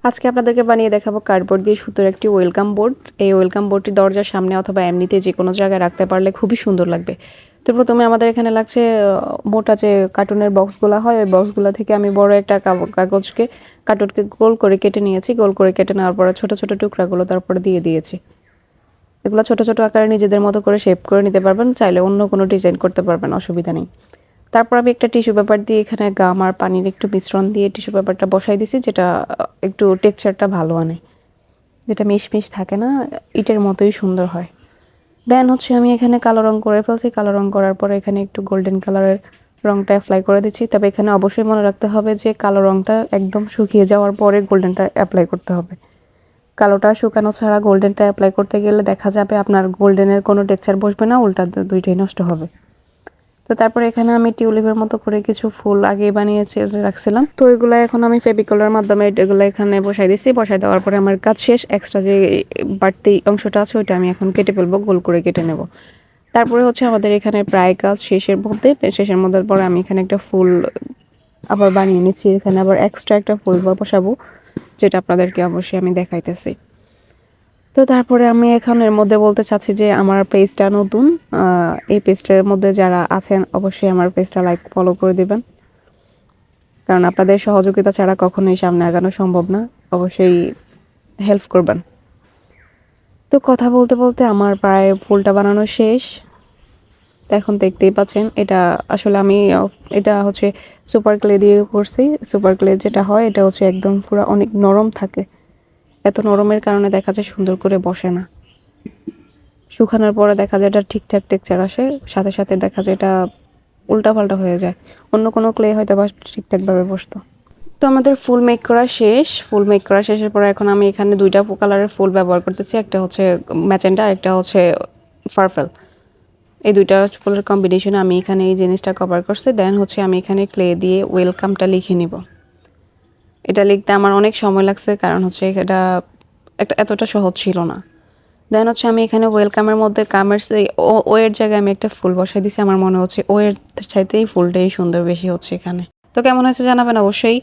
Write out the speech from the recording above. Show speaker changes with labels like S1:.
S1: আজকে আপনাদেরকে বানিয়ে দেখাবো কার্ডবোর্ড দিয়ে সুতোর একটি ওয়েলকাম বোর্ড। এই ওয়েলকাম বোর্ডটি দরজার সামনে অথবা এমনিতে যে কোনো জায়গায় রাখতে পারলে খুবই সুন্দর লাগবে। তো প্রথমে আমাদের এখানে লাগছে মোটা যে কার্টুনের বক্সগুলো হয়, ওই বক্সগুলো থেকে আমি বড় একটা কার্টুনকে গোল করে কেটে নিয়েছি। গোল করে কেটে নেওয়ার পরে ছোট ছোট টুকরাগুলো তারপরে দিয়ে দিয়েছি। এগুলো ছোট ছোট আকারে নিজেদের মতো করে শেপ করে নিতে পারবেন, চাইলে অন্য কোনো ডিজাইন করতে পারবেন, অসুবিধা নেই। তারপর আমি একটা টিস্যু পেপার দিয়ে এখানে গাম আর পানির একটু মিশ্রণ দিয়ে টিস্যু পেপারটা বসাই দিছি, যেটা একটু টেক্সচারটা ভালো আনে, যেটা মিশ থাকে না, ইটের মতোই সুন্দর হয়। দেন হচ্ছে আমি এখানে কালো রং করে ফেলছি। কালো রং করার পরে এখানে একটু গোল্ডেন কালারের রংটা অ্যাপ্লাই করে দিচ্ছি। তবে এখানে অবশ্যই মনে রাখতে হবে যে কালো রংটা একদম শুকিয়ে যাওয়ার পরে গোল্ডেনটা অ্যাপ্লাই করতে হবে। কালোটা শুকানো ছাড়া গোল্ডেনটা অ্যাপ্লাই করতে গেলে দেখা যাবে আপনার গোল্ডেনের কোনো টেক্সচার বসবে না, উল্টা দুইটাই নষ্ট হবে। তো তারপরে এখানে আমি টিউলিপের মতো করে কিছু ফুল আগে বানিয়েছি রাখছিলাম। তো এগুলো এখন আমি ফেভিকলের মাধ্যমে এগুলো এখানে বসাই দিছি। বসাই দেওয়ার পরে আমার কাজ শেষ। এক্সট্রা যে বাড়তি অংশটা আছে ওইটা আমি এখন কেটে ফেলবো, গোল করে কেটে নেব। তারপরে হচ্ছে আমাদের এখানে প্রায় কাজ শেষের মধ্যে পরে আমি এখানে একটা ফুল আবার বানিয়ে নিচ্ছি। এখানে আবার এক্সট্রা একটা ফুল বসাবো, যেটা আপনাদেরকে অবশ্যই আমি দেখাইতেছি। তো তারপরে আমি এখন এর মধ্যে বলতে চাচ্ছি যে আমার পেজটা নতুন। এই পেজটার মধ্যে যারা আছেন অবশ্যই আমার পেজটা লাইক ফলো করে দিবেন, কারণ আপনাদের সহযোগিতা ছাড়া কখনোই সামনে আগানো সম্ভব না। অবশ্যই হেল্প করবেন। তো কথা বলতে বলতে আমার প্রায় ফুলটা বানানো শেষ। তো এখন দেখতেই পাচ্ছেন, এটা আসলে আমি এটা হচ্ছে সুপার ক্লে দিয়ে করছি। সুপার ক্লে যেটা হয় এটা হচ্ছে একদম পুরো অনেক নরম থাকে। এত নরমের কারণে দেখা যায় সুন্দর করে বসে না। শুকানোর পরে দেখা যায় এটা ঠিকঠাক টেক্সচার আসে, সাথে সাথে দেখা যায় এটা উল্টাপাল্টা হয়ে যায়। অন্য কোনো ক্লে হয়তো বা ঠিকঠাকভাবে বসতো। তো আমাদের ফুল মেক করা শেষ। ফুল মেক করা শেষের পরে এখন আমি এখানে দুইটা কালারের ফুল ব্যবহার করতেছি। একটা হচ্ছে ম্যাজেন্টা আর একটা হচ্ছে পার্পল। এই দুইটা ফুলের কম্বিনেশনে আমি এখানে এই জিনিসটা কভার করছি। দেন হচ্ছে আমি এখানে ক্লে দিয়ে ওয়েলকামটা লিখে নিব। এটা লিখতে আমার অনেক সময় লাগছে, কারণ হচ্ছে এটা এতটা সহজ ছিল না। দেন হচ্ছে আমি এখানে ওয়েলকামের মধ্যে কামের ও এর জায়গায় আমি একটা ফুল বসাই দিছি। আমার মনে হচ্ছে ও এর চাইতেই ফুলটাই সুন্দর বেশি হচ্ছে এখানে। তো কেমন হয়েছে জানাবেন অবশ্যই।